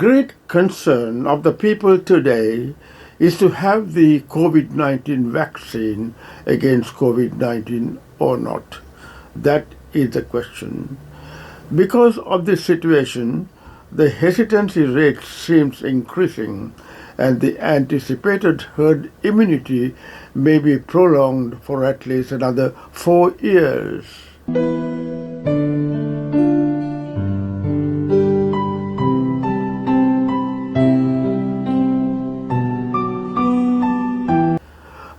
great concern of the people today is to have the COVID-19 vaccine against COVID-19 or not. That is the question. Because of this situation, the hesitancy rate seems increasing and the anticipated herd immunity may be prolonged for at least another 4 years.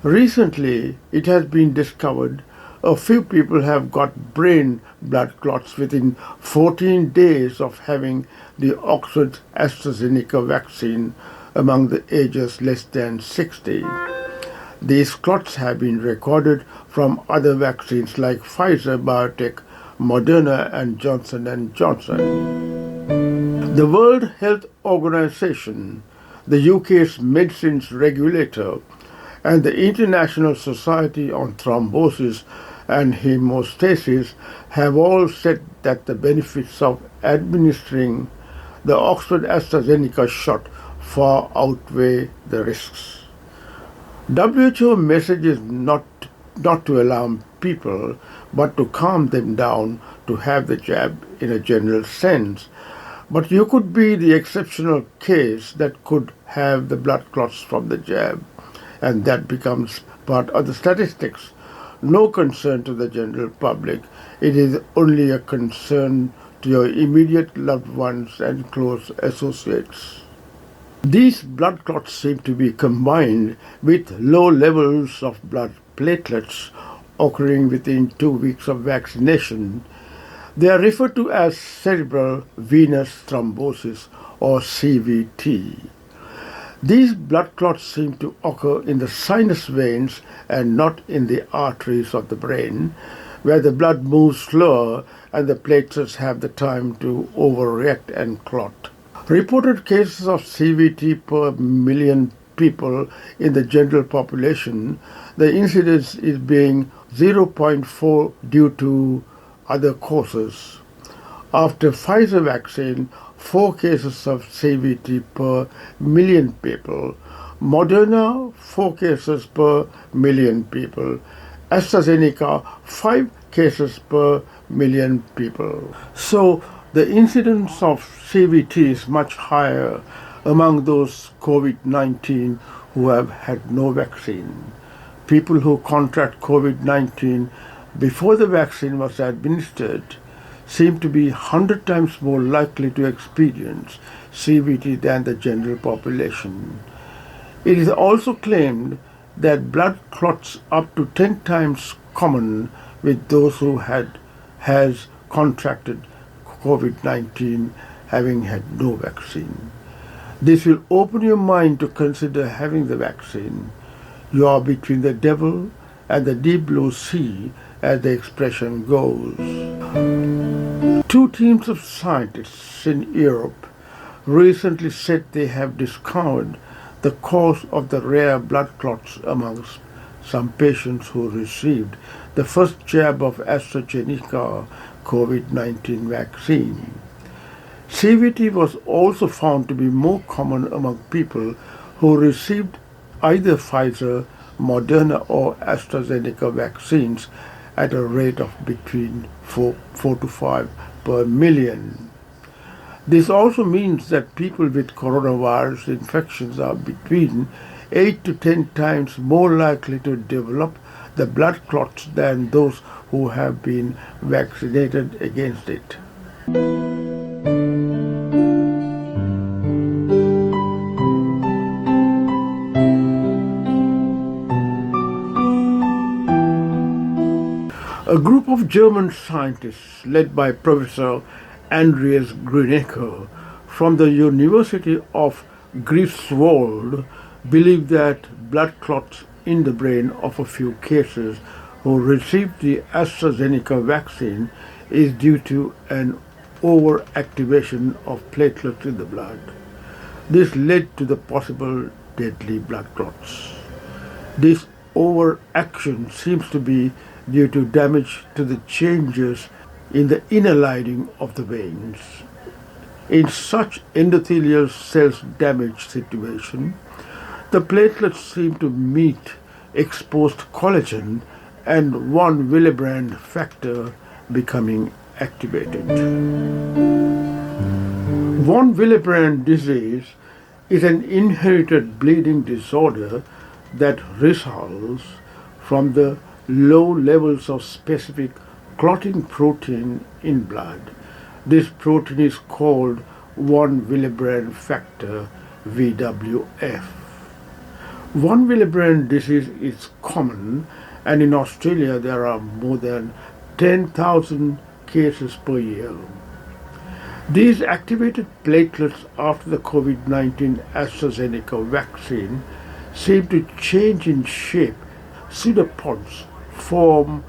Recently, it has been discovered a few people have got brain blood clots within 14 days of having the Oxford AstraZeneca vaccine among the ages less than 60. These clots have been recorded from other vaccines like Pfizer, BioNTech, Moderna and Johnson & Johnson. The World Health Organization, the UK's medicines regulator, and the International Society on Thrombosis and Hemostasis have all said that the benefits of administering the Oxford AstraZeneca shot far outweigh the risks. WHO messages not to alarm people, but to calm them down to have the jab in a general sense. But you could be the exceptional case that could have the blood clots from the jab, and that becomes part of the statistics. No concern to the general public. It is only a concern to your immediate loved ones and close associates. These blood clots seem to be combined with low levels of blood platelets occurring within 2 weeks of vaccination. They are referred to as cerebral venous thrombosis or CVT. These blood clots seem to occur in the sinus veins and not in the arteries of the brain, where the blood moves slower and the platelets have the time to overreact and clot. Reported cases of CVT per million people in the general population, the incidence is being 0.4 due to other causes. After Pfizer vaccine, 4 cases of CVT per million people, Moderna 4 cases per million people, AstraZeneca 5 cases per million people. So the incidence of CVT is much higher among those COVID-19 who have had no vaccine. People who contract COVID-19 before the vaccine was administered seem to be 100 times more likely to experience CVT than the general population. It is also claimed that blood clots up to 10 times common with those who has contracted COVID-19 having had no vaccine. This will open your mind to consider having the vaccine. You are between the devil and the deep blue sea, as the expression goes. 2 teams of scientists in Europe recently said they have discovered the cause of the rare blood clots amongst some patients who received the first jab of AstraZeneca COVID-19 vaccine. CVT was also found to be more common among people who received either Pfizer, Moderna or AstraZeneca vaccines at a rate of between 4 to 5 per million. This also means that people with coronavirus infections are between 8 to 10 times more likely to develop the blood clots than those who have been vaccinated against it. A group of German scientists led by Professor Andreas Grünecker from the University of Greifswald believe that blood clots in the brain of a few cases who received the AstraZeneca vaccine is due to an overactivation of platelets in the blood. This led to the possible deadly blood clots. This overaction seems to be due to damage to the changes in the inner lining of the veins. In such endothelial cells damage situation, the platelets seem to meet exposed collagen and 1 Willebrand factor becoming activated. Von Willebrand disease is an inherited bleeding disorder that results from the low levels of specific clotting protein in blood. This protein is called von Willebrand factor VWF. Von Willebrand disease is common, and in Australia there are more than 10,000 cases per year. These activated platelets after the COVID-19 AstraZeneca vaccine seem to change in shape. Pseudopods form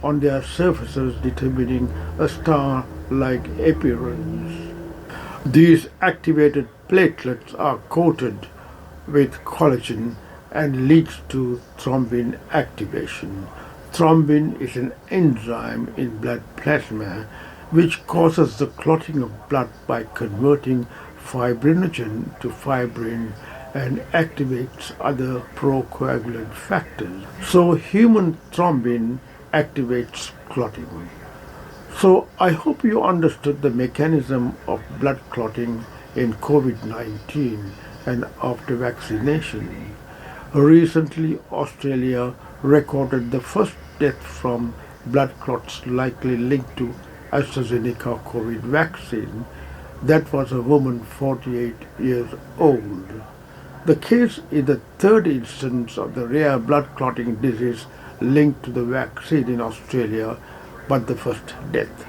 on their surfaces, determining a star-like appearance. These activated platelets are coated with collagen and leads to thrombin activation. Thrombin is an enzyme in blood plasma which causes the clotting of blood by converting fibrinogen to fibrin and activates other procoagulant factors. So human thrombin activates clotting. So I hope you understood the mechanism of blood clotting in COVID-19 and after vaccination. Recently, Australia recorded the first death from blood clots likely linked to AstraZeneca COVID vaccine. That was a woman 48 years old. The case is the third instance of the rare blood clotting disease linked to the vaccine in Australia, but the first death.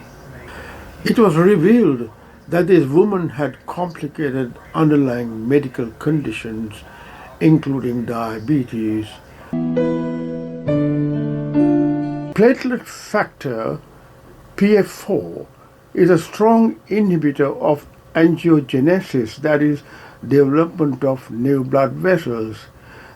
It was revealed that this woman had complicated underlying medical conditions, including diabetes. Platelet factor PF4 is a strong inhibitor of angiogenesis, that is, development of new blood vessels.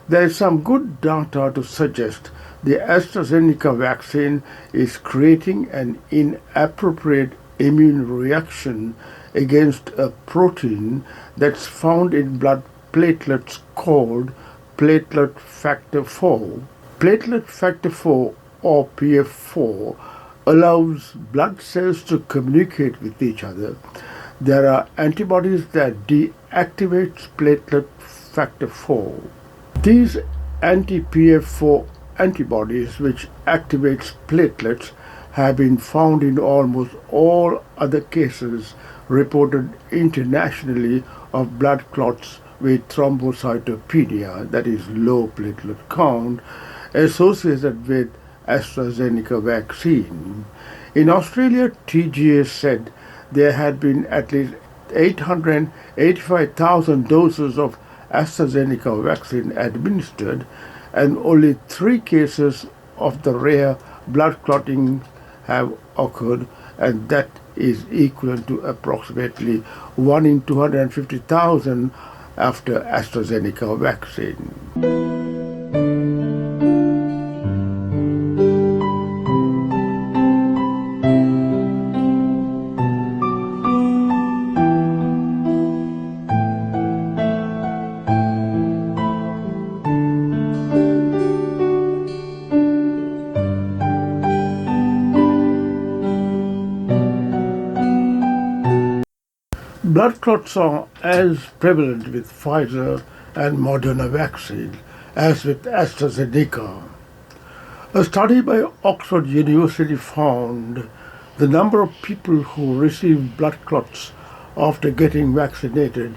There is some good data to suggest the AstraZeneca vaccine is creating an inappropriate immune reaction against a protein that's found in blood platelets called platelet factor 4. Platelet factor 4 or PF4 allows blood cells to communicate with each other. There are antibodies that deactivate platelet factor 4. These anti-PF4 antibodies, which activates platelets, have been found in almost all other cases reported internationally of blood clots with thrombocytopenia, that is low platelet count, associated with AstraZeneca vaccine. In Australia, TGA said there had been at least 885,000 doses of AstraZeneca vaccine administered, and only 3 cases of the rare blood clotting have occurred, and that is equivalent to approximately 1 in 250,000 after AstraZeneca vaccine. Blood clots are as prevalent with Pfizer and Moderna vaccine as with AstraZeneca. A study by Oxford University found the number of people who received blood clots after getting vaccinated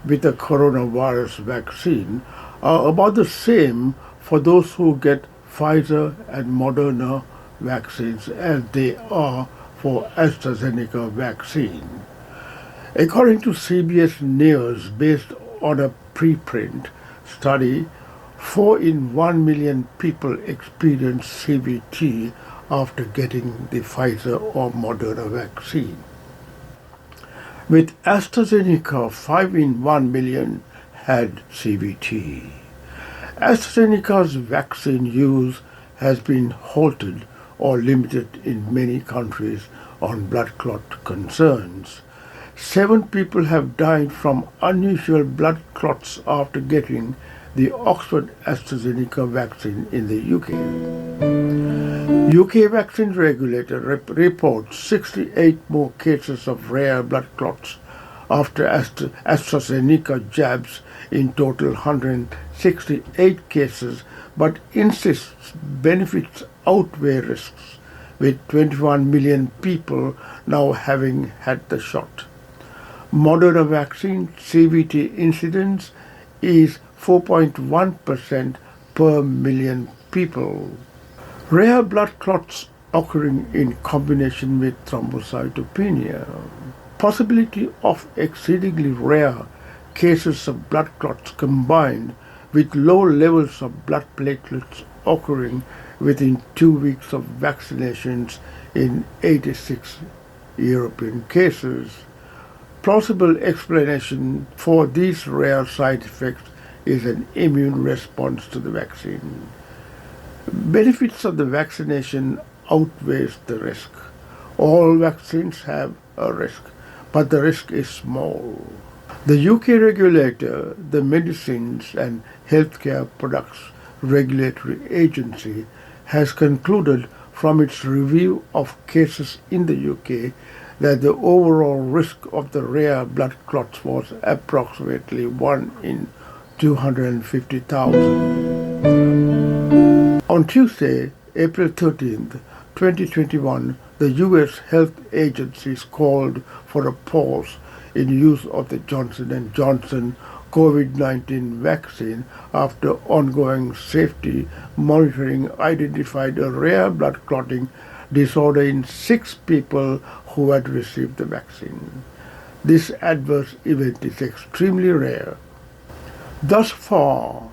with the coronavirus vaccine are about the same for those who get Pfizer and Moderna vaccines as they are for AstraZeneca vaccine. According to CBS News, based on a preprint study, 4 in 1 million people experience CVT after getting the Pfizer or Moderna vaccine. With AstraZeneca, 5 in 1 million had CVT. AstraZeneca's vaccine use has been halted or limited in many countries on blood clot concerns. 7 people have died from unusual blood clots after getting the Oxford AstraZeneca vaccine in the UK. UK vaccine regulator reports 68 more cases of rare blood clots after AstraZeneca jabs, in total 168 cases, but insists benefits outweigh risks, with 21 million people now having had the shot. Moderna vaccine CVT incidence is 4.1% per million people. Rare blood clots occurring in combination with thrombocytopenia. Possibility of exceedingly rare cases of blood clots combined with low levels of blood platelets occurring within 2 weeks of vaccinations in 86 European cases. Plausible explanation for these rare side effects is an immune response to the vaccine. Benefits of the vaccination outweighs the risk. All vaccines have a risk, but the risk is small. The UK regulator, the Medicines and Healthcare Products Regulatory Agency, has concluded from its review of cases in the UK that the overall risk of the rare blood clots was approximately 1 in 250,000. On Tuesday, April 13th, 2021, the US health agencies called for a pause in use of the Johnson & Johnson COVID-19 vaccine after ongoing safety monitoring identified a rare blood clotting disorder in 6 people who had received the vaccine. This adverse event is extremely rare. Thus far,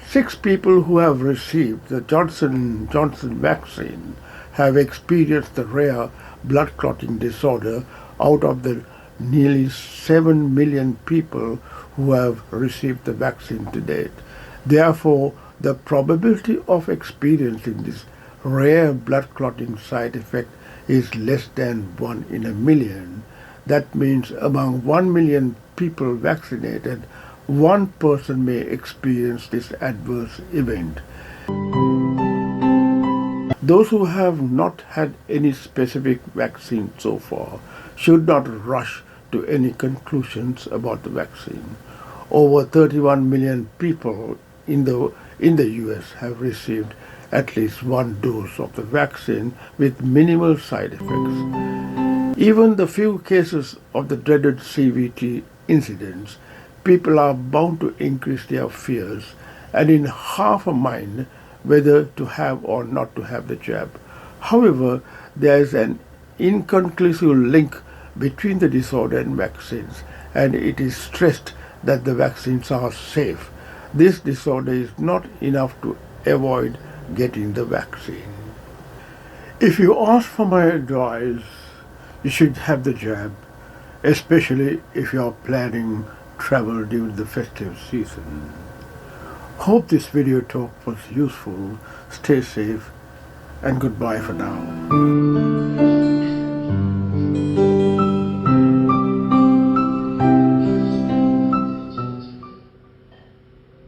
6 people who have received the Johnson & Johnson vaccine have experienced the rare blood clotting disorder out of the nearly 7 million people who have received the vaccine to date. Therefore, the probability of experiencing this rare blood clotting side effect is less than 1 in a million. That means among 1 million people vaccinated, 1 person may experience this adverse event. Those who have not had any specific vaccine so far should not rush to any conclusions about the vaccine. Over 31 million people in the US have received at least 1 dose of the vaccine with minimal side effects. Even the few cases of the dreaded CVT incidents, people are bound to increase their fears and in half a mind whether to have or not to have the jab. However, there is an inconclusive link between the disorder and vaccines, and it is stressed that the vaccines are safe. This disorder is not enough to avoid getting the vaccine. If you ask for my advice, you should have the jab, especially if you are planning travel during the festive season. Hope this video talk was useful. Stay safe and goodbye for now.